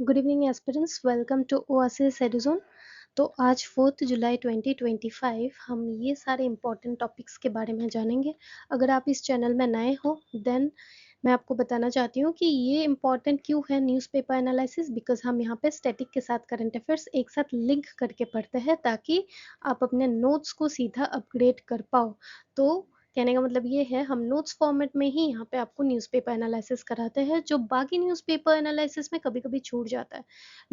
Good evening aspirants, welcome to Oasis Eduzone. तो आज 4 जुलाई 2025 हम ये सारे इंपॉर्टेंट टॉपिक्स के बारे में जानेंगे। अगर आप इस चैनल में नए हो देन मैं आपको बताना चाहती हूँ कि ये इंपॉर्टेंट क्यों है न्यूज़पेपर एनालिसिस, बिकॉज हम यहाँ पे स्टैटिक के साथ करंट अफेयर्स एक साथ लिंक करके पढ़ते हैं ताकि आप अपने नोट्स को सीधा अपग्रेड कर पाओ। तो कहने का मतलब ये है, हम नोट्स फॉर्मेट में ही यहाँ पे आपको न्यूज़पेपर एनालिसिस कराते हैं, जो बाकी न्यूज़पेपर एनालिसिस में कभी-कभी छूट जाता है।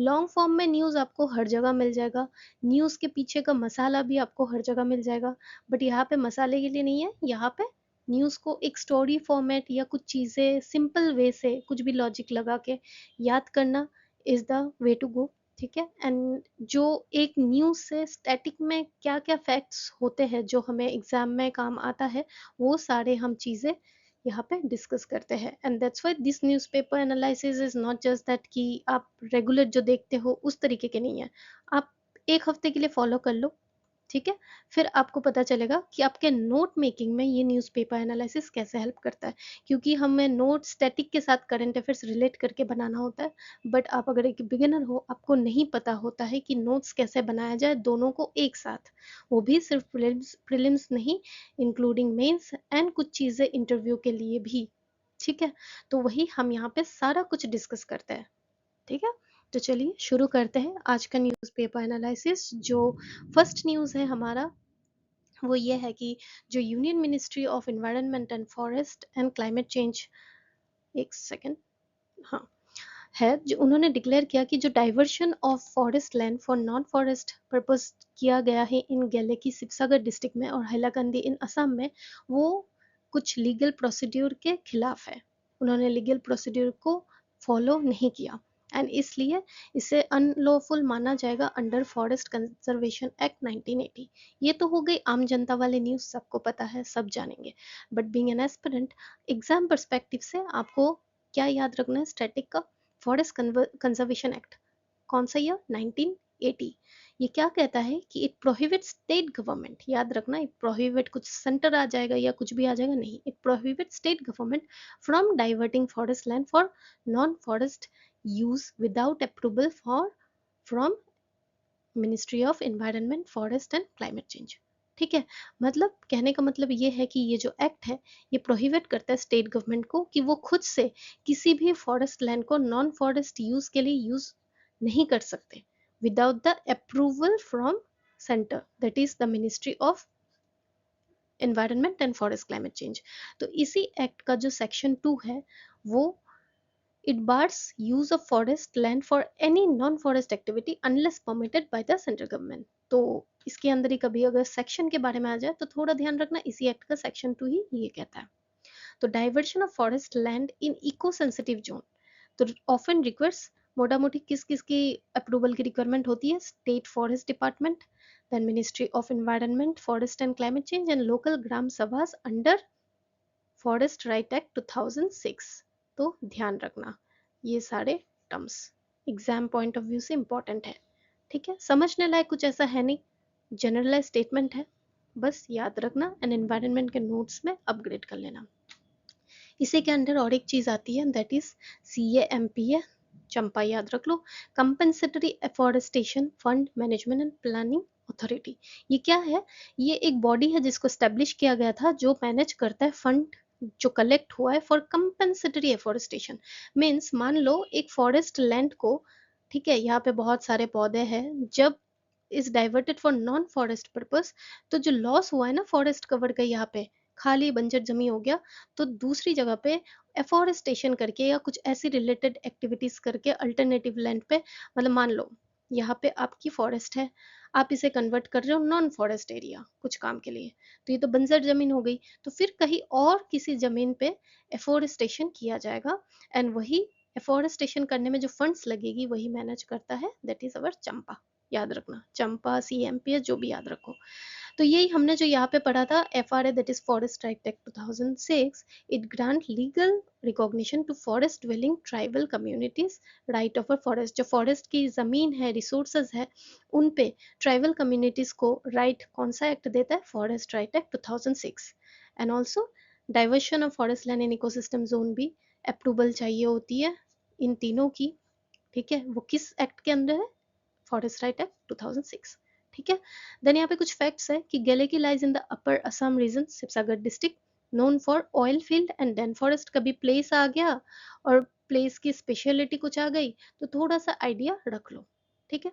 लॉन्ग फॉर्म में न्यूज़ आपको हर जगह मिल जाएगा, न्यूज़ के पीछे का मसाला भी आपको हर जगह मिल जाएगा, बट यहाँ पे मसाले के लिए नहीं है, यहाँ पे न्यूज़ को एक स्टोरी फॉर्मेट या कुछ चीज़ें सिंपल वे से कुछ भी लॉजिक लगा के याद करना is the way to go. ठीक है। एंड जो एक न्यूज़ से स्टैटिक में क्या क्या फैक्ट्स होते हैं जो हमें एग्जाम में काम आता है, वो सारे हम चीज़ें यहाँ पे डिस्कस करते हैं। And that's why this newspaper analysis is not just that कि आप रेगुलर जो देखते हो उस तरीके के नहीं है। आप एक हफ्ते के लिए फॉलो कर लो, ठीक है। फिर आपको पता चलेगा कि आपके नोट मेकिंग में ये न्यूज़पेपर एनालिसिस कैसे हेल्प करता है, क्योंकि हमें नोट स्टैटिक के साथ करंट अफेयर्स रिलेट करके बनाना होता है। बट आप अगर एक बिगिनर हो, आपको नहीं पता होता है कि नोट्स कैसे बनाया जाए दोनों को एक साथ, वो भी सिर्फ प्रिलिम्स नहीं, इंक्लूडिंग मेंस एंड कुछ चीज़ें इंटरव्यू के लिए भी। ठीक है। तो वही हम यहाँ पे सारा कुछ डिस्कस करते हैं। ठीक है। तो चलिए शुरू करते हैं आज का न्यूज़पेपर एनालिसिस। जो फर्स्ट न्यूज़ है हमारा, वो ये है कि जो union ministry of environment and forest and climate change, एक सेकेंड, हाँ, है जो उन्होंने डिक्लेयर किया कि जो diversion of forest land for non forest purpose किया गया है इन गेले की शिवसागर डिस्ट्रिक्ट में और हैलाकंदी इन असम में, वो कुछ लीगल प्रोसीड्यूर के खिलाफ है। उन्होंने लीगल प्रोसीड्यूर को फॉलो नहीं किया एंड इसलिए इसे अनलॉफुल माना जाएगा अंडर फॉरेस्ट कंजर्वेशन एक्ट 1980। ये तो हो गई आम जनता वाले न्यूज़, सबको पता है, सब जानेंगे। But being an aspirant, exam perspective से आपको क्या याद रखना है स्टैटिक का? फॉरेस्ट कंजर्वेशन एक्ट कौन सा ईयर? 1980। ये क्या कहता है कि इट प्रोहिबिट स्टेट गवर्नमेंट, याद रखना, इट प्रोहिबिट कुछ सेंटर आ जाएगा या कुछ भी आ जाएगा, नहीं, it prohibit state government from diverting forest land for non forest use without approval for from ministry of environment forest and climate change. ठीक है। मतलब कहने का मतलब ये है कि ये जो एक्ट है, ये प्रोहिबिट करता है स्टेट गवर्नमेंट को कि वो खुद से किसी भी फॉरेस्ट लैंड को नॉन फॉरेस्ट यूज के लिए यूज नहीं कर सकते without the approval from centre, that is the ministry of environment and forest climate change. तो इसी एक्ट का जो सेक्शन 2 है, वो it bars use of forest land for any non-forest activity unless permitted by the central government। तो इसके अंदर ही कभी अगर सेक्शन के बारे में आ जाए तो थोड़ा ध्यान रखना, इसी एक्ट का सेक्शन 2 ही ये कहता है। तो diversion of forest land in eco sensitive zone, तो ऑफन रिक्वेस्ट मोटा मोटी किस किस की अप्रूवल की रिक्वायरमेंट होती है? State forest department, then ministry of environment forest and climate change and local gram sabhas under forest right act 2006। तो ध्यान रखना ये सारे terms exam point of view से इंपॉर्टेंट है। ठीक है, समझने लायक कुछ ऐसा है नहीं, जनरलाइज स्टेटमेंट है, बस याद रखना एंड एनवायरनमेंट के नोट्स में अपग्रेड कर लेना। इसी के अंदर और एक चीज आती है, दैट इज CAMP है, चंपा याद रख लो, compensatory afforestation fund management and planning authority. ये क्या है? ये एक बॉडी है जिसको स्टेब्लिश किया गया था, जो मैनेज करता है फंड जो कलेक्ट हुआ है फॉर कंपनसेटरी एफॉरेस्टेशन। मीन्स मान लो एक फॉरेस्ट लैंड को, ठीक है, यहाँ पे बहुत सारे पौधे हैं, जब is diverted for non forest purpose, तो जो लॉस हुआ है ना फॉरेस्ट कवर का, यहाँ पे खाली बंजर जमीन हो गया, तो दूसरी जगह पे एफॉरेस्टेशन करके या कुछ ऐसी रिलेटेड एक्टिविटीज करके अल्टरनेटिव लैंड पे, मतलब मान लो यहाँ पे आपकी फॉरेस्ट है, आप इसे कन्वर्ट कर रहे हो नॉन फॉरेस्ट एरिया कुछ काम के लिए, तो ये तो बंजर जमीन हो गई, तो फिर कहीं और किसी जमीन पे एफॉरेस्टेशन किया जाएगा एंड वही एफॉरेस्टेशन करने में जो फंड्स लगेगी वही मैनेज करता है, दैट इज अवर चंपा। याद रखना, चंपा CMP जो भी याद रखो। तो यही हमने जो यहाँ पे पढ़ा था, FRA that is forest right act 2006, it grant legal recognition to forest dwelling tribal communities right of forest. जो फॉरेस्ट की जमीन है, रिसोर्सेज है, उन पे ट्राइबल कम्युनिटीज को राइट कौन सा एक्ट देता है? Forest right act 2006। And also diversion of forest land in ecosystem zone भी अप्रूवल चाहिए होती है इन तीनों की, ठीक है, वो किस एक्ट के अंदर है? Forest right act 2006। ठीक है, देन यहाँ पे कुछ फैक्ट्स है कि Geleky lies in the upper Assam region, Sivasagar district, known for oil field and then forest. कभी प्लेस आ गया और प्लेस की स्पेशलिटी कुछ आ गई तो थोड़ा सा आइडिया रख लो। ठीक है,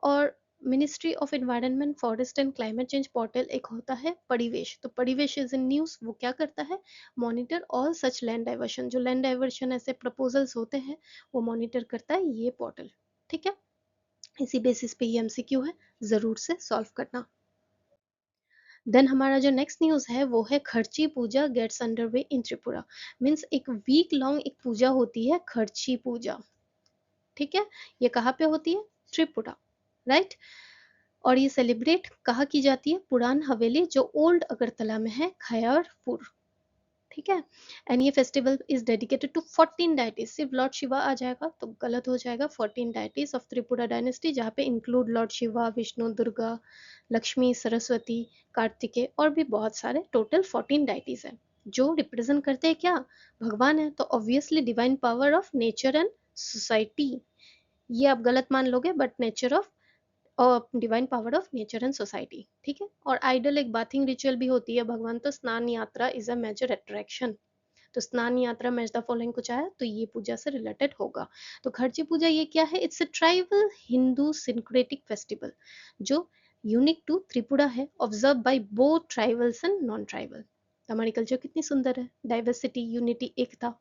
और ministry of environment forest and climate change portal एक होता है परिवेश, तो परिवेश इज इन न्यूज, वो क्या करता है? Monitor all such land diversion, जो लैंड डाइवर्शन ऐसे प्रपोजल्स होते हैं वो मॉनिटर करता है ये पोर्टल। ठीक है, इसी बेसिस पे ये एमसीक्यू है, जरूर से सॉल्व करना। देन हमारा जो नेक्स्ट न्यूज है वो है खर्ची पूजा गेट्स अंडरवे इन त्रिपुरा। मीन्स एक वीक लॉन्ग एक पूजा होती है खर्ची पूजा। ठीक है, ये कहाँ पे होती है? त्रिपुरा, राइट। और ये सेलिब्रेट कहाँ की जाती है? पुरान हवेली जो ओल्ड अगरतला में है, खैरपुर। ठीक है, एंड ये festival is dedicated to 14 deities. सिर्फ लॉर्ड शिवा आ जाएगा तो गलत हो जाएगा। 14 डाइटीज ऑफ त्रिपुरा डायनेस्टी, जहाँ पे इंक्लूड लॉर्ड शिवा, विष्णु, दुर्गा, लक्ष्मी, सरस्वती, कार्तिकेय और भी बहुत सारे, टोटल 14 डाइटीज है जो रिप्रेजेंट करते हैं क्या? भगवान है, तो obviously divine power of nature and society. ये आप गलत मान लोगे बट नेचर ऑफ और divine power of nature and society. ठीक है, और आइडल एक बाथिंग रिचुअल भी होती है भगवान, तो स्नान यात्रा इज अ मेजर अट्रैक्शन। तो स्नान यात्रा मैच द फॉलोइंग कुछ आया तो ये पूजा से रिलेटेड होगा। तो खर्ची पूजा ये क्या है? It's a tribal Hindu syncretic festival जो यूनिक टू त्रिपुरा है, observe by both tribals and non tribal. हमारी कल्चर कितनी सुंदर है, डाइवर्सिटी, यूनिटी, एकता।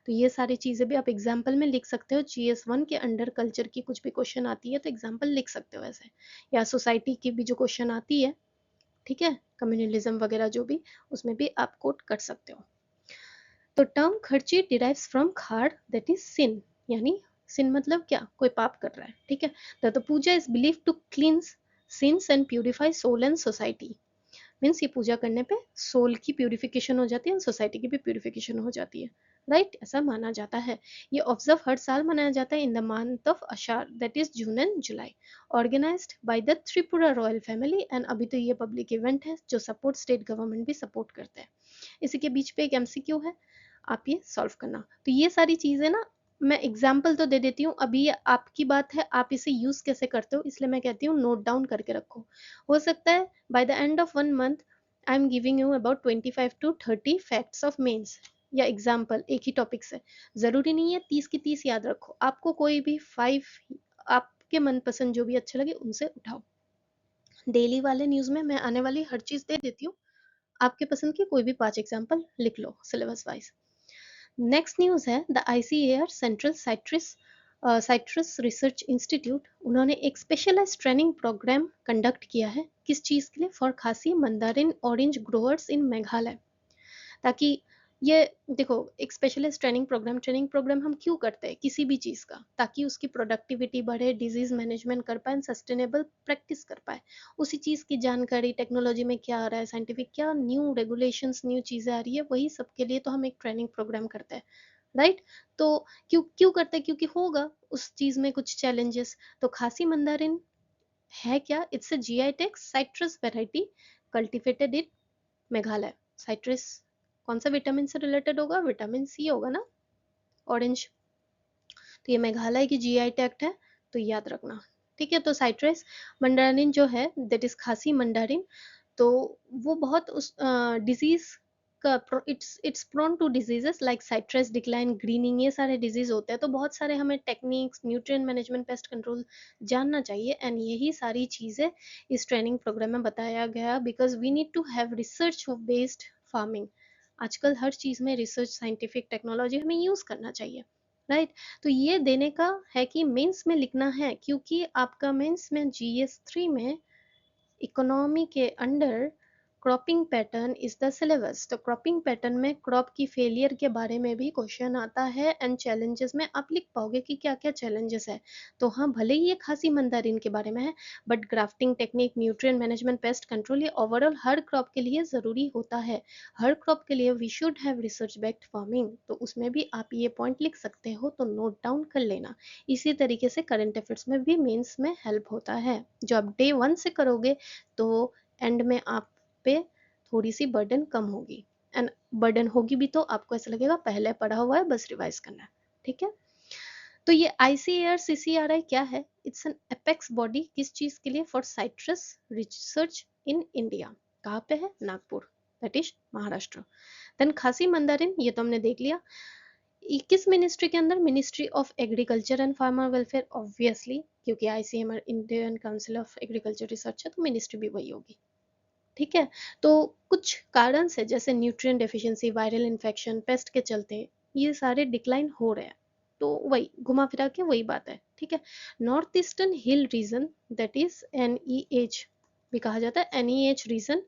तो ये सारी चीजें भी आप एग्जाम्पल में लिख सकते हो। GS1 के अंडर कल्चर की कुछ भी क्वेश्चन आती है तो एग्जाम्पल लिख सकते हो ऐसे, या सोसाइटी की भी जो क्वेश्चन आती है, ठीक है, कम्युनलिज्म वगैरह जो भी, उसमें भी आप कोट कर सकते हो। तो टर्म खर्ची डिराइव्स फ्रॉम खाड़ दैट इज सिन, यानी सिन मतलब क्या? कोई पाप कर रहा है। ठीक है, तो puja is believe to cleanse sins and purify soul and society. Means ये पूजा करने पे सोल की प्यूरिफिकेशन हो जाती है और सोसाइटी की भी प्यूरिफिकेशन हो जाती है, राइट, ऐसा माना जाता है। ये ऑब्जर्व हर साल मनाया जाता है in the month of Ashar that is June and July, organized by the Tripura royal family. And अभी तो ये पब्लिक इवेंट है जो सपोर्ट स्टेट गवर्नमेंट भी सपोर्ट करते हैं। इसी के बीच पे एक एमसीक्यू है, आप ये सॉल्व करना। तो ये सारी चीजें ना, मैं एग्जाम्पल तो दे देती हूँ, अभी ये आपकी बात है आप इसे यूज कैसे करते हो, इसलिए मैं कहती हूँ नोट डाउन करके रखो। हो सकता है by the end of 1 month I am giving you about 25 to 30 facts of mains या एग्जाम्पल एक ही टॉपिक से। जरूरी नहीं है 30 की 30 याद रखो, आपको कोई भी 5 आपके मनपसंद जो भी अच्छे लगे उनसे उठाओ। डेली वाले न्यूज में मैं आने वाली हर चीज दे देती हूँ, आपके पसंद की कोई भी 5 एग्जाम्पल लिख लो सिलेबस वाइज। नेक्स्ट न्यूज है the ICAR central citrus research institute, उन्होंने एक स्पेशलाइज ट्रेनिंग प्रोग्राम कंडक्ट किया है। किस चीज के लिए? फॉर खासी मंदारिन ऑरेंज ग्रोअर्स इन मेघालय। ताकि ये देखो, एक स्पेशलिस्ट ट्रेनिंग प्रोग्राम हम क्यों करते हैं किसी भी चीज़ का? ताकि उसकी प्रोडक्टिविटी बढ़े, डिजीज मैनेजमेंट कर पाए, सस्टेनेबल प्रैक्टिस कर पाए। उसी चीज़ की जानकारी, टेक्नोलॉजी में क्या आ रहा है, साइंटिफिक क्या न्यू रेगुलेशंस, न्यू चीज़ें आ रही है, वही सबके लिए तो हम एक ट्रेनिंग प्रोग्राम करते हैं, राइट। तो क्यों क्यों करते हैं? क्योंकि होगा उस चीज़ में कुछ चैलेंजेस। तो खासी मंदारिन है क्या? It's a GI tag citrus variety cultivated in Meghalaya. Citrus कौन सा विटामिन से रिलेटेड होगा? विटामिन सी होगा ना, ऑरेंज। तो ये मेघालय की GI टैग है, तो याद रखना। ठीक है, तो साइट्रस मंडारिन जो है दैट इज खासी मंडारिन, तो वो बहुत उस डिजीज का it's prone to diseases like citrus decline, greening, ये सारे डिजीज होते हैं। तो बहुत सारे हमें techniques, nutrient management, pest control जानना चाहिए, एंड यही सारी चीजें इस ट्रेनिंग प्रोग्राम में बताया गया, because we need to have research based farming. आजकल हर चीज में रिसर्च, साइंटिफिक टेक्नोलॉजी हमें यूज करना चाहिए, राइट। तो ये देने का है कि मेंस में लिखना है, क्योंकि आपका मेंस में GS3 में इकोनॉमी के under cropping pattern is the syllabus. तो क्रॉपिंग पैटर्न में क्रॉप की फेलियर के बारे में भी क्वेश्चन आता है, एंड चैलेंजेस में आप लिख पाओगे कि क्या क्या चैलेंजेस है। तो हाँ, भले ही ये खासी मंदारिन के बारे में है, but grafting technique, nutrient management, pest control, ये ओवरऑल हर क्रॉप के लिए जरूरी होता है। हर क्रॉप के लिए we should have research backed farming, तो उसमें भी आप ये पॉइंट लिख सकते हो, तो नोट डाउन कर लेना। इसी तरीके से करंट अफेयर्स में भी मेंस में हेल्प होता है। जो आप डे 1 से करोगे तो एंड में आप पे थोड़ी सी बर्डन कम होगी, एंड बर्डन होगी भी तो आपको ऐसा लगेगा पहले पढ़ा हुआ है, बस रिवाइज करना है। ठीक है, तो ये ICAR CCRI क्या है? इट्स एन एपेक्स बॉडी, किस चीज के लिए? For citrus research in India. कहाँ पे है? Nagpur, that is Maharashtra. Then Khasi mandarin, ये तो हमने देख लिया। किस मिनिस्ट्री के अंदर? Ministry of agriculture and farmer welfare, obviously, क्योंकि ICMR Indian council of agriculture research है तो मिनिस्ट्री भी वही होगी। ठीक है, तो कुछ कारण से जैसे nutrient deficiency, viral infection, paste के चलते ये सारे डिक्लाइन हो रहे हैं। तो वही घुमा फिरा के वही बात है। ठीक है, north eastern hill region, that is NEH भी कहा जाता है, NEH रीजन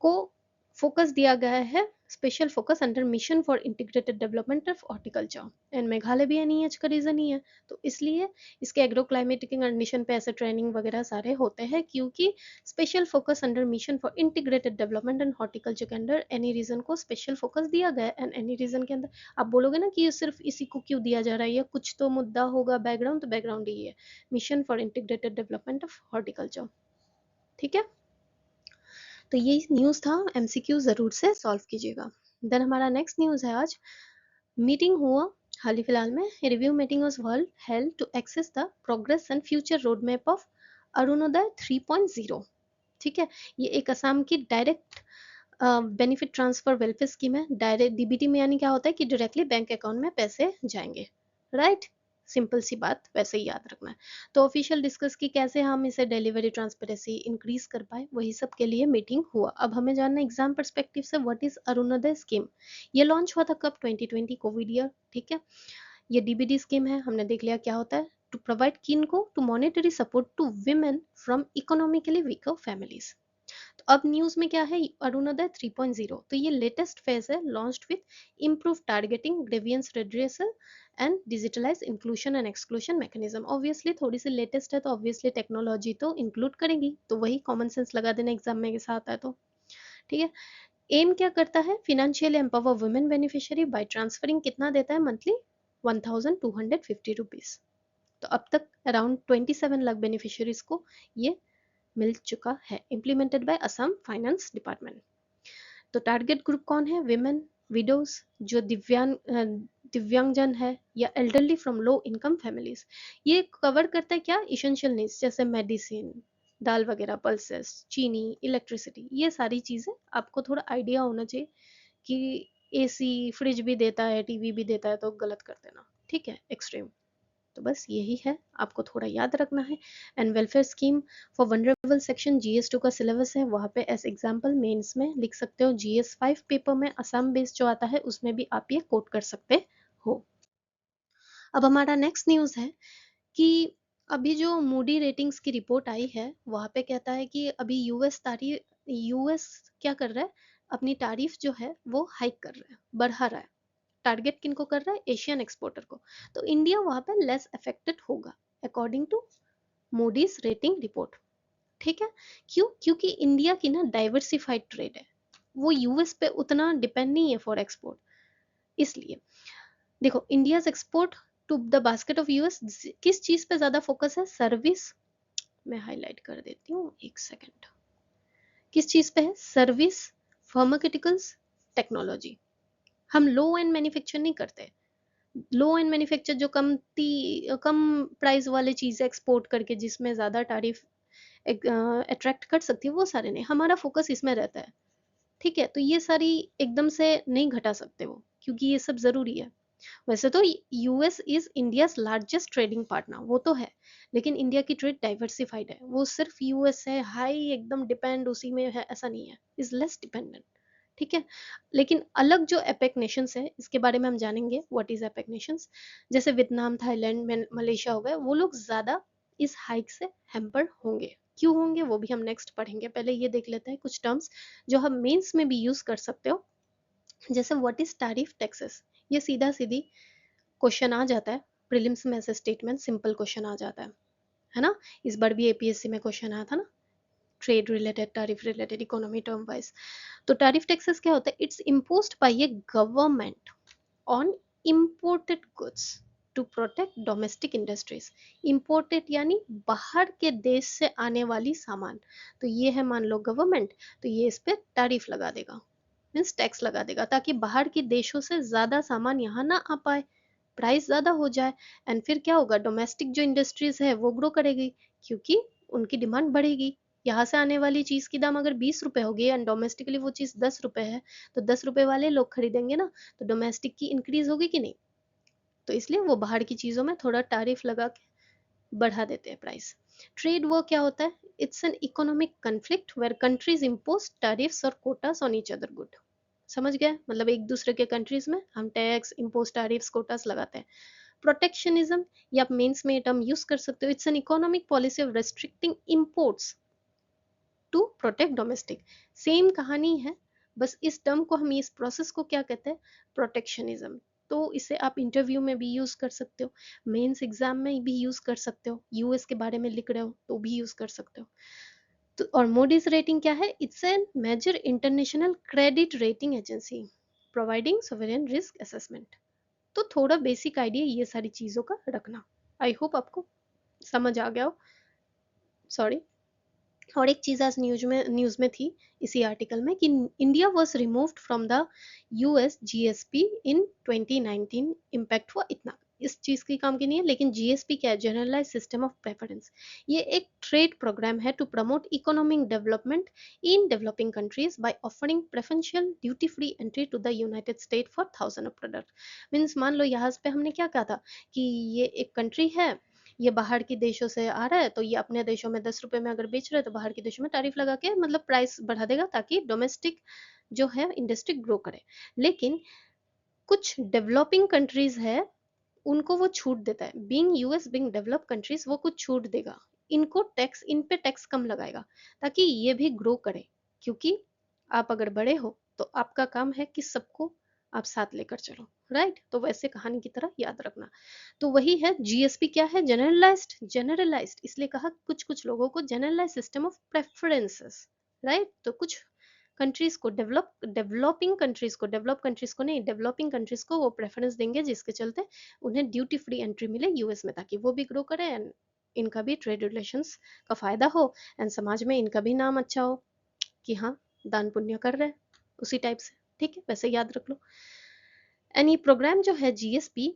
को फोकस दिया गया है, special focus under mission for integrated development of horticulture. And Meghalaya भी NEH का रीजन ही है, तो इसलिए इसके एग्रो क्लाइमेटिक कंडीशन पे ऐसे ट्रेनिंग वगैरह सारे होते हैं, क्योंकि special focus under mission for integrated development and horticulture के अंडर एनी रीजन को स्पेशल फोकस दिया गया है। एंड एनी रीजन के अंदर आप बोलोगे ना कि ये सिर्फ इसी को क्यों दिया जा रहा है, या कुछ तो मुद्दा होगा बैकग्राउंड, तो बैकग्राउंड ये है, mission for integrated development of horticulture. ठीक है, तो ये न्यूज़ था, MCQ जरूर से सॉल्व कीजिएगा। देन हमारा नेक्स्ट न्यूज़ है आज, मीटिंग हुआ हाल ही फिलहाल में, review meeting was held to assess the progress and future road map of Arunoday 3.0। ठीक है, ये एक असम की direct benefit transfer welfare scheme है। डायरेक्ट DBT में यानी क्या होता है कि डायरेक्टली बैंक अकाउंट में पैसे जाएंगे, राइट? सिंपल सी बात, वैसे ही याद रखना है। तो ऑफिशियल डिस्कस की कैसे हम इसे डिलीवरी ट्रांसपेरेंसी इंक्रीज कर पाए, वही सब के लिए मीटिंग हुआ। अब हमें जानना एग्जाम परस्पेक्टिव से व्हाट इज अरुणोदय स्कीम। ये लॉन्च हुआ था कब? 2020 कोविड ईयर। ठीक है, ये DBT स्कीम है, हमने देख लिया क्या होता है। टू प्रोवाइड किन को to monetary support to women from economically weaker families. तो अब न्यूज में क्या है? अरुणोदय 3.0, तो ये लेटेस्ट फेज है, launched with improve targeting, grievance redressal and digitalise inclusion and exclusion mechanism. Obviously थोड़ी सी लेटेस्ट है तो ऑब्वियसली टेक्नोलॉजी तो इंक्लूड करेंगी, तो वही कॉमन सेंस लगा देना एग्जाम में कैसा आता है तो। ठीक है, एम क्या करता है? Financially empower women beneficiary by transferring, कितना देता है मंथली? 1250 रुपीज। तो अब तक अराउंड 27 लाख बेनिफिशियरीज को ये मिल चुका है, implemented by Assam finance department. तो टारगेट ग्रुप कौन है? विमेन, विडोज, जो दिव्यांगजन है, या elderly from low income families. ये कवर करता है क्या? इसेंशियल नीड्स जैसे मेडिसिन, दाल वगैरह, पल्सेस, चीनी, इलेक्ट्रिसिटी, ये सारी चीजें आपको थोड़ा आइडिया होना चाहिए कि AC फ्रिज भी देता है, TV भी देता है, तो गलत कर देना। ठीक है, एक्सट्रीम। तो बस यही है, आपको थोड़ा याद रखना है। And welfare scheme for vulnerable section GS2 का सिलेबस है, वहाँ पे एज एग्जाम्पल मेंस में लिख सकते हो। GS5 पेपर में असम बेस्ड जो आता है उसमें भी आप ये कोट कर सकते हो। अब हमारा नेक्स्ट न्यूज़ है कि अभी जो मूडी रेटिंग्स की रिपोर्ट आई है, वहाँ पे कहता है कि अभी यूएस क्या कर रहा है? अपनी तारीफ जो है वो हाइक कर रहा है, बढ़ा रहा है। टारगेट किनको कर रहा है? एशियन एक्सपोर्टर को। तो इंडिया वहां पे लेस अफेक्टेड होगा according to Moody's rating report. ठीक है, क्यों? क्योंकि इंडिया की ना डाइवर्सिफाइड ट्रेड है, वो यूएस पे उतना डिपेंड नहीं है फॉर एक्सपोर्ट। इसलिए देखो, India export to the basket of US किस चीज पे ज्यादा फोकस है? सर्विस। मैं हाईलाइट कर देती हूँ, एक सेकेंड। किस चीज पे है? Service, pharmaceuticals, technology. हम लो एंड मैन्युफैक्चर नहीं करते। लो एंड मैन्युफैक्चर जो कम प्राइस वाले चीज़ एक्सपोर्ट करके जिसमें ज़्यादा तारीफ अट्रैक्ट कर सकती है, वो सारे नहीं, हमारा फोकस इसमें रहता है। ठीक है, तो ये सारी एकदम से नहीं घटा सकते वो, क्योंकि ये सब ज़रूरी है। वैसे तो US is India's largest trading partner, वो तो है, लेकिन इंडिया की ट्रेड डाइवर्सिफाइड है। वो सिर्फ US है हाई एकदम डिपेंड उसी में है, ऐसा नहीं है, इज लेस डिपेंडेंट। ठीक है, लेकिन अलग जो एपेक नेशंस है, इसके बारे में हम जानेंगे व्हाट इज एपेक नेशंस। जैसे वियतनाम, थाईलैंड, मलेशिया हो गए, वो लोग ज्यादा इस हाइक से हैम्पर होंगे। क्यों होंगे वो भी हम नेक्स्ट पढ़ेंगे, पहले ये देख लेते हैं कुछ टर्म्स जो हम मेंस में भी यूज कर सकते हो। जैसे व्हाट इज टैरिफ टैक्सेस, ये सीधा सीधी क्वेश्चन आ जाता है प्रीलिम्स में, ऐसे स्टेटमेंट सिंपल क्वेश्चन आ जाता है ना? इस बार भी APSC में क्वेश्चन आया था ना, trade related, tariff related, economy term wise. तो टैरिफ टैक्सेस क्या होता है? It's imposed by a government on imported goods to protect domestic industries. Imported यानी बाहर के देश से आने वाली सामान, तो ये है मान लो गवर्नमेंट, तो ये इस पे टैरिफ लगा देगा, मीन्स टैक्स लगा देगा, ताकि बाहर के देशों से ज्यादा सामान यहाँ ना आ पाए। प्राइस ज़्यादा हो जाए, एंड फिर क्या होगा, डोमेस्टिक जो इंडस्ट्रीज है वो ग्रो करेगी, क्योंकि उनकी डिमांड बढ़ेगी। यहाँ से आने वाली चीज़ की दाम अगर 20 रुपए होगी एंड डोमेस्टिकली वो चीज़ 10 रुपए है, तो 10 रुपए वाले लोग खरीदेंगे ना, तो डोमेस्टिक की इंक्रीज होगी कि नहीं। तो इसलिए वो बाहर की चीज़ों में थोड़ा टैरिफ लगा के बढ़ा देते हैं प्राइस। ट्रेड वो क्या होता है, it's an economic conflict where countries impose tariffs और quotas on each other good. समझ गए, मतलब एक दूसरे के कंट्रीज में हम टैक्स, इम्पोज, टैरिफ्स, कोटास लगाते हैं। प्रोटेक्शनिज्म, ये आप मेंस में टर्म यूज कर सकते हो, it's an economic policy of restricting imports to protect domestic. Same कहानी है, बस इस टर्म को हम, इस प्रोसेस को क्या कहते हैं, प्रोटेक्शनिज्म। तो इसे आप इंटरव्यू में भी यूज कर सकते हो, मेंस एग्जाम में भी यूज कर सकते हो, यूएस के बारे में लिख रहे हो तो भी यूज कर सकते हो। तो और मूडीज रेटिंग क्या है, it's a major international credit rating agency providing sovereign risk assessment. तो थोड़ा बेसिक आइडिया ये सारी चीजों का रखना। आई होप आपको समझ आ गया हो। सॉरी। और एक चीज़ आज न्यूज़ में थी इसी आर्टिकल में कि India was removed from the US GSP in 2019। Impact हुआ इतना, इस चीज़ की काम की नहीं है, लेकिन जीएसपी क्या है, जनरलाइज सिस्टम ऑफ प्रेफरेंस। ये एक ट्रेड प्रोग्राम है to promote economic development in developing countries by offering preferential duty free entry to the United State for thousand of product. Means मान लो यहाँ पे हमने क्या कहा था कि ये एक कंट्री है, ये बाहर के देशों से आ रहा है, तो ये अपने देशों में 10 रुपए में अगर बेच रहे हैं तो बाहर के देशों में टैरिफ लगा के मतलब प्राइस बढ़ा देगा, ताकि डोमेस्टिक जो है इंडस्ट्री ग्रो करे। लेकिन कुछ डेवलपिंग कंट्रीज है, उनको वो छूट देता है, being US being develop countries, वो कुछ छूट देगा, इनको टैक्स, इन पे टैक्स कम लगाएगा ताकि ये भी ग्रो करे। क्योंकि आप अगर बड़े हो तो आपका काम है कि सबको आप साथ लेकर चलो, राइट। तो वैसे कहानी की तरह याद रखना। तो वही है, जीएसपी क्या है, जनरलाइज्ड, जनरलाइज्ड इसलिए कहा कुछ कुछ लोगों को, generalise system of preferences, right. तो कुछ कंट्रीज को, डेवलपिंग कंट्रीज को, डेवलप कंट्रीज को नहीं, डेवलपिंग कंट्रीज को वो प्रेफरेंस देंगे जिसके चलते उन्हें ड्यूटी फ्री एंट्री मिले यूएस में, ताकि वो भी ग्रो करे एंड इनका भी ट्रेड रिलेशंस का फायदा हो, एंड समाज में इनका भी नाम अच्छा हो कि हाँ दान पुण्य कर रहे हैं, उसी टाइप से। ठीक है, वैसे याद रख लो। एंड ये प्रोग्राम जो है जीएसपी,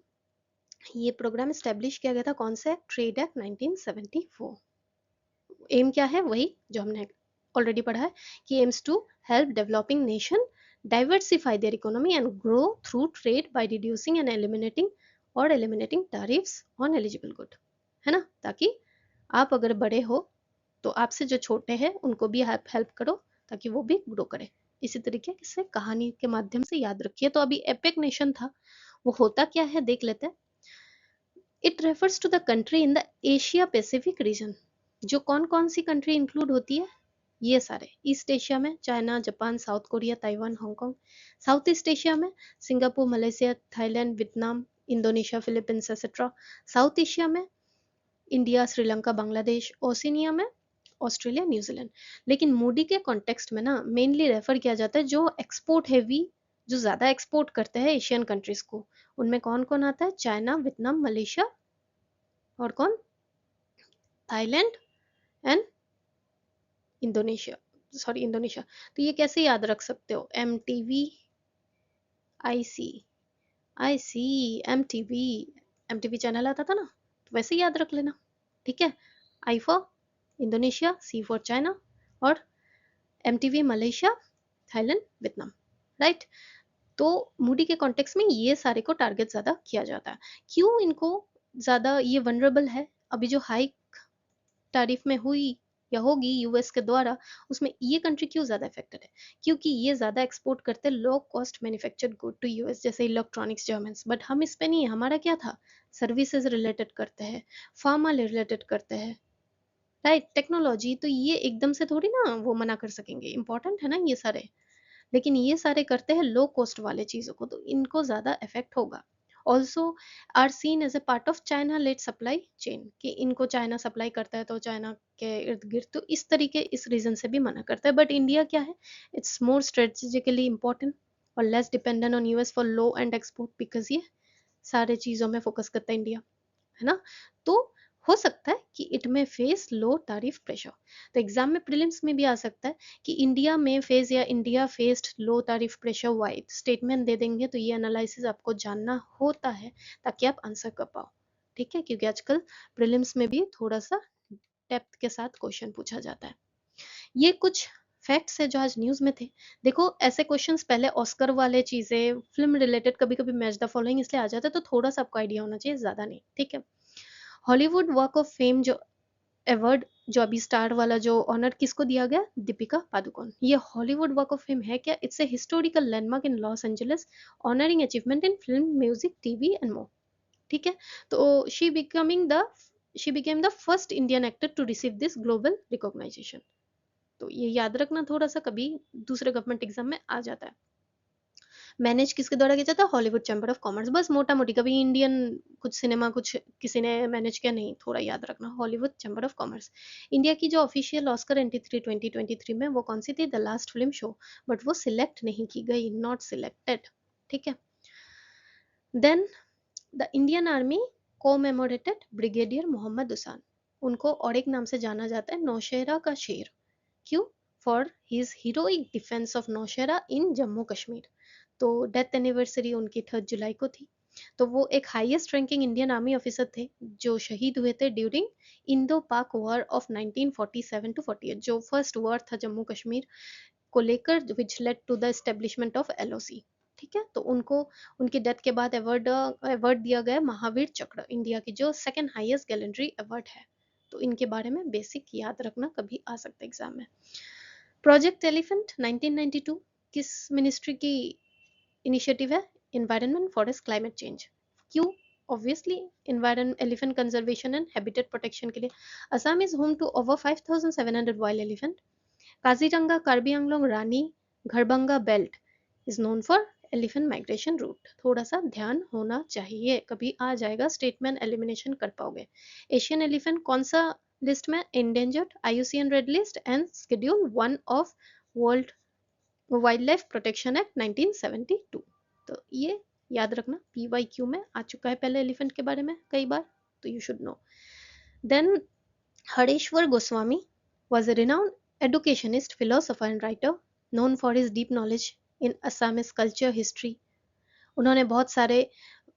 ये प्रोग्राम स्टैब्लिश किया गया था कौन सा, ट्रेड एक्ट 1974। एम क्या है, वही जो हमने ऑलरेडी पढ़ा है कि aims to help developing nation diversify their economy and grow through trade by reducing and eliminating tariffs on eligible good, है ना। ताकि आप अगर बड़े हो तो आपसे जो छोटे हैं उनको भी आप हेल्प करो ताकि वो भी ग्रो करे। इसी तरीके से कहानी के माध्यम से याद रखिए। तो अभी एपेक नेशन था, वो होता क्या है देख लेते हैं। It refers to the country in the Asia Pacific region. जो कौन कौन सी कंट्री इंक्लूड होती है, ये सारे ईस्ट एशिया में China, Japan, South Korea, Taiwan, Hong Kong. South East Asia में Singapore, Malaysia, Thailand, Vietnam, Indonesia, Philippines etcetera. South Asia में इंडिया, श्रीलंका, बांग्लादेश। ओशिनिया में ऑस्ट्रेलिया, न्यूजीलैंड। लेकिन मूडी के कॉन्टेक्स्ट में ना मेनली रेफर किया जाता है जो एक्सपोर्ट हैवी, जो ज्यादा एक्सपोर्ट करते हैं एशियन कंट्रीज को। उनमें कौन कौन आता है, चाइना, वियतनाम, मलेशिया, और कौन, Thailand and Indonesia. Sorry, Indonesia. तो ये कैसे याद रख सकते हो, M T V, I C, I C, M T V, M T V channel आता था ना, तो वैसे याद रख लेना। ठीक है, I for Indonesia, C for China, और M T V Malaysia, Thailand, Vietnam, right. तो मूडी के कॉन्टेक्स्ट में ये सारे को टारगेट ज्यादा किया जाता है। क्यों इनको ज्यादा, ये वनरेबल है, अभी जो हाई तारीफ में हुई या होगी यूएस के द्वारा, उसमें ये कंट्री क्यों ज्यादा इफेक्टेड है, क्योंकि ये ज्यादा एक्सपोर्ट करते हैं low cost manufactured good to US, जैसे इलेक्ट्रॉनिक्स, जर्मन्स। बट हम इस पे नहीं है, हमारा क्या था, सर्विसेज रिलेटेड करते हैं, फार्मा रिलेटेड करते हैं, राइट, टेक्नोलॉजी। तो ये एकदम से थोड़ी ना वो मना कर सकेंगे, इंपॉर्टेंट है ना ये सारे। लेकिन ये सारे करते हैं लो कॉस्ट वाले चीजों को, तो इनको ज्यादा इफेक्ट होगा। Also are seen as a part of China led supply chain, कि इनको चाइना सप्लाई करता है तो चाइना के इर्द गिर्द, तो इस तरीके, इस रीजन से भी मना करता है। बट इंडिया क्या है, इट्स मोर स्ट्रेटेजिकली इंपॉर्टेंट और less dependent on US for low and export, because ये सारे चीजों में फोकस करता है इंडिया, है ना। तो हो सकता है कि इट में फेस लो टैरिफ प्रेशर। तो एग्जाम में प्रीलिम्स में भी आ सकता है कि इंडिया में फेस या इंडिया फेस्ड लो टैरिफ प्रेशर वाइड स्टेटमेंट दे देंगे, तो ये एनालिसिस आपको जानना होता है ताकि आप आंसर कर पाओ, ठीक है, क्योंकि आजकल प्रीलिम्स में भी थोड़ा सा डेप्थ के साथ क्वेश्चन पूछा जाता है। ये कुछ फैक्ट्स है जो आज न्यूज में थे। देखो ऐसे क्वेश्चंस पहले ऑस्कर वाले चीजें फिल्म रिलेटेड कभी कभी मैच द फॉलोइंग इसलिए आ जाता है, तो थोड़ा सा आपको आइडिया होना चाहिए, ज्यादा नहीं, ठीक है। हॉलीवुड वॉक ऑफ फेम जो अवार्ड जो अभी स्टार वाला जो ऑनर किसको दिया गया, दीपिका पादुकोण। ये हॉलीवुड वॉक ऑफ फेम है क्या, it's a historical landmark in Los Angeles honouring achievement in film music TV and more, ठीक है। तो she became the first Indian actor to receive this global recognisation. तो ये याद रखना थोड़ा सा, कभी दूसरे गवर्नमेंट एग्जाम में आ जाता है। मैनेज किसके द्वारा किया जाता है, हॉलीवुड चैम्बर ऑफ कॉमर्स, बस मोटा मोटी, कभी इंडियन कुछ सिनेमा कुछ किसी ने मैनेज किया नहीं, थोड़ा याद रखना, Hollywood chamber of commerce. India की जो ऑफिशियल ऑस्कर एंट्री 2023 में वो कौन सी थी, the last film show, but वो सिलेक्ट नहीं की गई, नॉट सिलेक्टेड, ठीक है। Then the Indian army commemorated brigadier Mohammad Usman, उनको और एक नाम से जाना जाता है नौशेरा का शेर, क्यों, for his heroic defence of Naushera in Jammu Kashmir. तो डेथ एनिवर्सरी उनकी 3 जुलाई को थी। तो वो एक highest ranking Indian army officer थे जो शहीद हुए थे during Indo Pak war of 1947 to 48, जो फर्स्ट वॉर था जम्मू कश्मीर को लेकर which led to the establishment of LOC, ठीक है। तो उनको उनकी डेथ के बाद अवार्ड दिया गया महावीर चक्र, इंडिया की जो सेकंड हाईएस्ट गैलेंट्री अवार्ड है। तो इनके बारे में बेसिक याद रखना, कभी आ सकता है एग्जाम में। प्रोजेक्ट एलिफेंट 1992 किस मिनिस्ट्री की इनिशिएटिव है, एनवायरनमेंट फॉरेस्ट क्लाइमेट चेंज, क्यों, obviously elephant conservation and habitat protection के लिए। Assam is home to over 5700 wild elephant. Kaziranga Karbi Anglong Rani Garbhanga belt is known for elephant migration route, थोड़ा सा ध्यान होना चाहिए, कभी आ जाएगा स्टेटमेंट एलिमिनेशन कर पाओगे। एशियन एलिफेंट कौन सा लिस्ट में, endangered, IUCN red list and schedule 1 of world wild life protection act 1972। तो ये याद रखना, पीवाईक्यू में आ चुका है पहले एलिफेंट के बारे में कई बार, तो you should know. Then Hareshwar Goswami was a renowned educationist, philosopher and writer known for his deep knowledge in Assamese culture history. उन्होंने बहुत सारे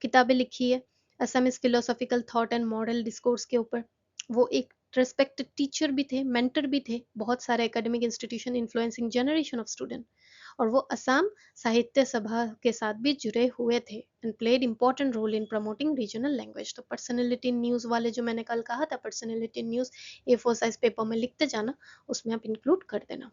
किताबें लिखी है Assamese philosophical thought and moral discourse के ऊपर। वो एक रेस्पेक्टेड टीचर भी थे, मेंटर भी थे, बहुत सारे academic institution influencing generation of student. और वो असम साहित्य सभा के साथ भी जुड़े हुए थे and played important role in promoting regional language. तो पर्सनैलिटी न्यूज वाले जो मैंने कल कहा था, personality news A4 size paper में लिखते जाना, उसमें आप इंक्लूड कर देना।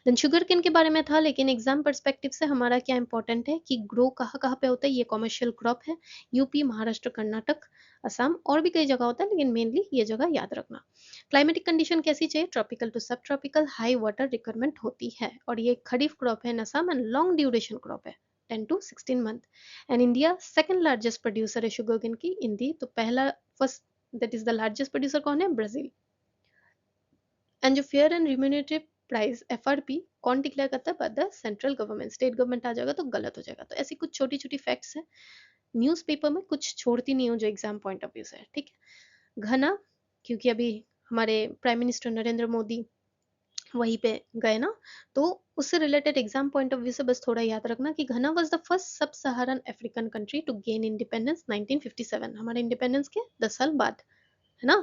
देन शुगर केन के बारे में था, लेकिन एग्जाम परस्पेक्टिव से हमारा क्या इंपॉर्टेंट है कि ग्रो कहाँ कहाँ पे होता है, ये कॉमर्शियल क्रॉप है, यूपी, महाराष्ट्र, कर्नाटक, असम और भी कई जगह होता है, लेकिन मेनली ये जगह याद रखना। क्लाइमेटिक कंडीशन कैसी चाहिए, tropical to subtropical, high water requirement होती है, और ये खरीफ क्रॉप है in Assam and long duration crop है 10 to 16 month. And India second largest producer है शुगर केन की, इंडी तो पहला first that is the largest producer कौन है, ब्राजील। एंड जो fair and remunerative price FRP कौन डिक्लेयर करता है, the central government, state government आ जाएगा तो गलत हो जाएगा। तो ऐसी कुछ छोटी छोटी फैक्ट्स है, न्यूज़पेपर में कुछ छोड़ती नहीं हूँ जो एग्जाम पॉइंट ऑफ व्यू से है, ठीक है। घना, क्योंकि अभी हमारे प्राइम मिनिस्टर नरेंद्र मोदी वहीं पे गए ना, तो उससे related exam point of view से बस थोड़ा याद रखना कि घना was the first sub Saharan African country to gain independence 1957, हमारे इंडिपेंडेंस के 10 साल बाद, है ना।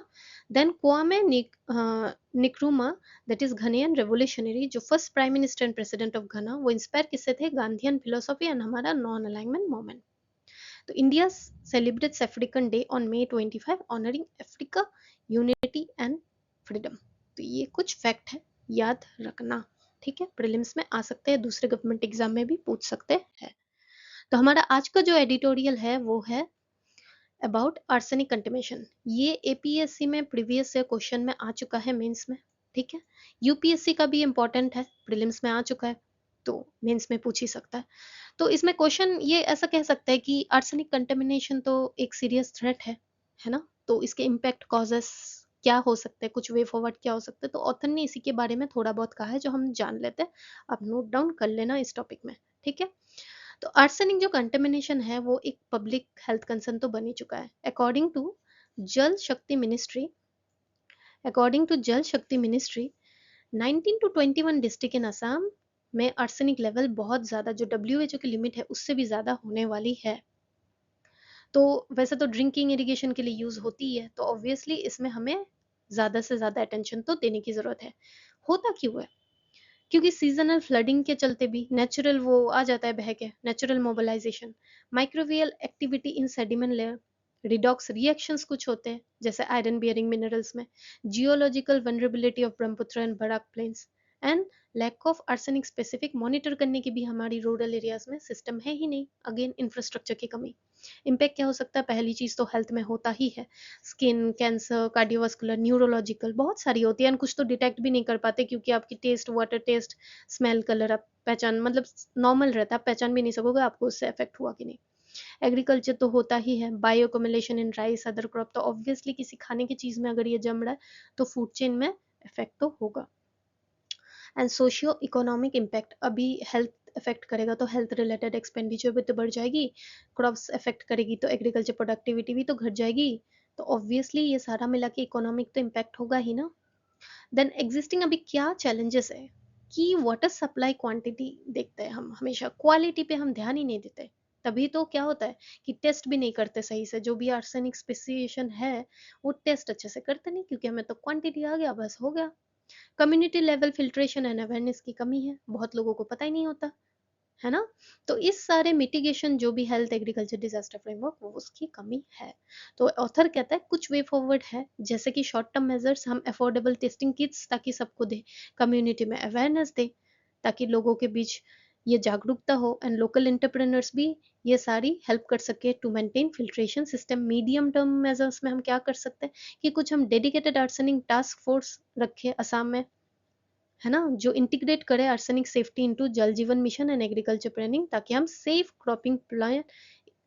Then Kwame Nkrumah that is Ghanaian revolutionary, जो first prime minister and president of Ghana, वो इंस्पायर किससे थे, गांधीयन फिलोसॉफी एंड हमारा नॉन अलाइनमेंट मूवमेंट। तो India celebrates African day on May 25 honouring Africa unity and freedom. तो ये कुछ fact है, याद रखना, ठीक है, प्रीलिम्स में आ सकते हैं, दूसरे गवर्नमेंट एग्जाम में भी पूछ सकते हैं। तो हमारा आज का जो एडिटोरियल है वो है अबाउट आर्सेनिक कंटेमिनेशन। ये APSC में प्रीवियस ईयर क्वेश्चन में आ चुका है मेंस में, ठीक है। UPSC का भी इंपॉर्टेंट है, प्रीलिम्स में आ चुका है, तो मेंस में पूछ ही सकता है। तो इसमें क्वेश्चन ये ऐसा कह सकता है कि आर्सेनिक कंटेमिनेशन तो एक सीरियस थ्रेट है ना, तो इसके इम्पैक्ट कॉजेस क्या हो सकते हैं, कुछ वे फॉरवर्ड क्या हो सकते हैं, तो ऑथर ने इसी के बारे में थोड़ा बहुत कहा है जो हम जान लेते हैं, आप नोट डाउन कर लेना इस टॉपिक में, ठीक है। तो आर्सेनिक जो कंटेमिनेशन है वो एक पब्लिक हेल्थ कंसर्न तो बन ही चुका है। अकॉर्डिंग टू जल शक्ति मिनिस्ट्री, अकॉर्डिंग टू जल शक्ति ministry 19 to 21 district in Assam में आर्सेनिक लेवल बहुत ज़्यादा, जो WHO की लिमिट है उससे भी ज़्यादा होने वाली है। तो वैसे तो ड्रिंकिंग इरिगेशन के लिए यूज़ होती है, तो ऑब्वियसली इसमें हमें ज़्यादा से ज़्यादा अटेंशन तो देने की ज़रूरत है। होता क्यों है? क्योंकि सीजनल फ्लडिंग के चलते भी नेचुरल वो आ जाता है बह के, natural mobilization, microbial activity in sediment layer, redox reactions कुछ होते हैं जैसे आयरन बियरिंग मिनरल्स में, geological vulnerability of Brahmaputra and Barak plains, and lack of arsenic specific monitor करने की भी हमारी रूरल एरियाज में सिस्टम है ही नहीं, अगेन इंफ्रास्ट्रक्चर की कमी। इम्पैक्ट क्या हो सकता है? पहली चीज तो हेल्थ में होता ही है, स्किन कैंसर, कार्डियोवास्कुलर, न्यूरोलॉजिकल, बहुत सारी होती है, एंड कुछ तो डिटेक्ट भी नहीं कर पाते क्योंकि आपकी test, water test, smell, colour आप पहचान मतलब नॉर्मल रहता है, आप पहचान भी नहीं सकोगे आपको उससे इफेक्ट हुआ कि नहीं। एग्रीकल्चर तो होता ही है, bio accumulation in rice, other crop, तो ऑब्वियसली किसी खाने की चीज में अगर ये जम रहा है तो फूड चेन में इफेक्ट तो होगा। एंड सोशियो इकोनॉमिक इम्पैक्ट, अभी हेल्थ इफेक्ट करेगा तो हेल्थ रिलेटेड एक्सपेंडिचर भी तो बढ़ जाएगी, क्रॉप्स इफेक्ट करेगी तो एग्रीकल्चर प्रोडक्टिविटी भी तो घट जाएगी, तो ऑब्वियसली ये सारा मिला के इकोनॉमिक तो इम्पैक्ट होगा ही ना। देन एग्जिस्टिंग अभी क्या चैलेंजेस है कि वाटर सप्लाई क्वांटिटी देखते हैं हम, हमेशा क्वालिटी पे हम ध्यान ही नहीं देते, तभी तो क्या होता है कि टेस्ट भी नहीं करते सही से, जो भी आर्सेनिक स्पेसिफिकेशन है वो टेस्ट अच्छे से करते नहीं, क्योंकि हमें तो क्वांटिटी आ गया बस हो गया। Community level filtration and awareness की कमी है, बहुत लोगों को पता ही नहीं होता है ना। तो इस सारे मिटिगेशन जो भी हेल्थ एग्रीकल्चर डिजास्टर फ्रेमवर्क, वो उसकी कमी है। तो ऑथर कहता है कुछ वे फॉरवर्ड है, जैसे कि शॉर्ट टर्म मेजर्स, हम अफोर्डेबल टेस्टिंग किट्स ताकि सबको दे, कम्युनिटी में अवेयरनेस दे ताकि लोगों के बीच ये जागरूकता हो, एंड लोकल एंटरप्रेन्योर्स भी ये सारी हेल्प कर सके to maintain filtration system. Medium term measures में हम क्या कर सकते हैं कि कुछ हम डेडिकेटेड आर्सेनिक टास्क फोर्स रखे असम में, है ना, जो इंटीग्रेट करे आर्सेनिक सेफ्टी इनटू जल जीवन मिशन एंड एग्रीकल्चर प्लानिंग, ताकि हम सेफ क्रॉपिंग प्लान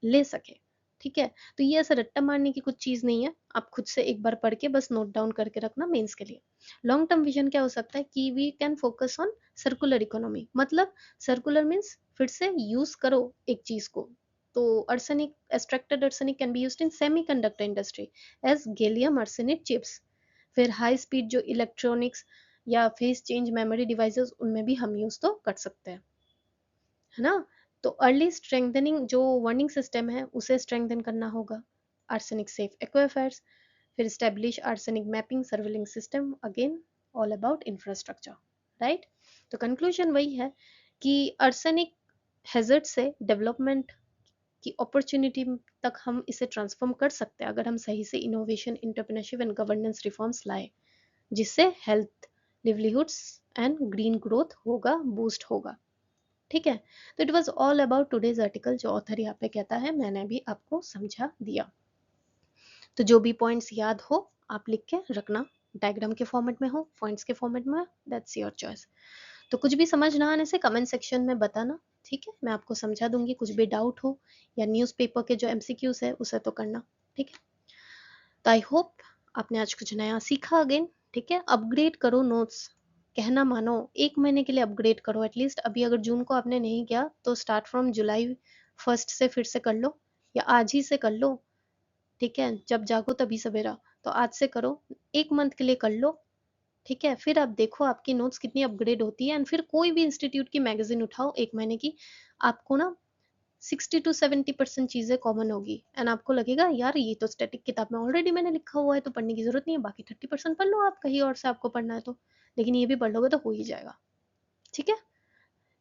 ले सके। ठीक है, तो ये ऐसा रट्टा मारने की कुछ चीज नहीं है, आप खुद से एक बार पढ़ के बस नोट डाउन करके रखना मेंस के लिए। लॉन्ग टर्म विजन क्या हो सकता है कि we can focus on circular economy, मतलब सर्कुलर मीन्स फिर से यूज करो एक चीज को। तो arsenic, extracted arsenic can be used in semiconductor industry as gallium arsenic chips, फिर हाई स्पीड जो इलेक्ट्रॉनिक्स या फेस चेंज मेमोरी डिवाइसेस, उनमें भी हम यूज तो कर सकते हैं, है ना। तो अर्ली स्ट्रेंथनिंग जो वार्निंग सिस्टम है उसे स्ट्रेंथन करना होगा, आर्सेनिक सेफ एक्वाफायर्स, फिर establish arsenic mapping surveilling system, again all about infrastructure, right. तो कंक्लूजन वही है कि आर्सेनिक हैजर्ड से डेवलपमेंट की अपॉर्चुनिटी तक हम इसे ट्रांसफॉर्म कर सकते हैं अगर हम सही से innovation, entrepreneurship and governance reforms लाए, जिससे हेल्थ, लिवलीहुड्स एंड ग्रीन ग्रोथ होगा, बूस्ट होगा। ठीक है, तो it was all about today's article, जो ऑथर यहाँ पे कहता है मैंने भी आपको समझा दिया। तो जो भी पॉइंट्स याद हो आप लिख के रखना, डायग्राम के फॉर्मेट में हो, पॉइंट्स के फॉर्मेट में, दैट्स योर चॉइस। तो कुछ भी समझ ना आने से कमेंट सेक्शन में बताना, ठीक है, मैं आपको समझा दूंगी। कुछ भी डाउट हो या न्यूज़पेपर के जो एमसीक्यूज है उसे तो करना, ठीक है। तो आई होप आपने आज कुछ नया सीखा अगेन, ठीक है। अपग्रेड करो नोट्स, कहना मानो, एक महीने के लिए अपग्रेड करो एटलीस्ट। अभी अगर जून को आपने नहीं किया तो स्टार्ट फ्रॉम जुलाई फर्स्ट से फिर से कर लो, या आज ही से कर लो, ठीक है, जब जागो तभी सवेरा, तो आज से करो, एक मंथ के लिए कर लो, ठीक है। फिर आप देखो आपकी नोट्स कितनी अपग्रेड होती है, एंड फिर कोई भी इंस्टीट्यूट की मैगजीन उठाओ एक महीने की, आपको ना 60 to 70% चीजें कॉमन होगी, एंड आपको लगेगा यार ये तो स्टैटिक किताब में ऑलरेडी मैंने लिखा हुआ है, तो पढ़ने की जरूरत नहीं है, बाकी 30% पढ़ लो आप कहीं और से आपको पढ़ना है तो, लेकिन ये भी पढ़ लोगे तो हो ही जाएगा, ठीक है।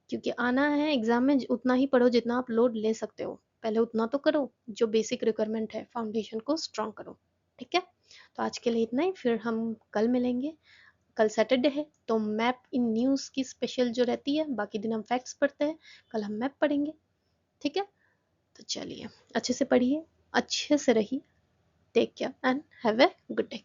क्योंकि आना है एग्जाम में, उतना ही पढ़ो जितना आप लोड ले सकते हो, पहले उतना तो करो, जो बेसिक रिक्वायरमेंट है फाउंडेशन को स्ट्रॉन्ग करो, ठीक है। तो आज के लिए इतना ही, फिर हम कल मिलेंगे। कल सैटरडे है तो मैप इन न्यूज़ की स्पेशल जो रहती है, बाकी दिन हम फैक्ट्स पढ़ते हैं, कल हम मैप पढ़ेंगे, ठीक है। तो चलिए अच्छे से पढ़िए, अच्छे से रहिए, take care and have a good day.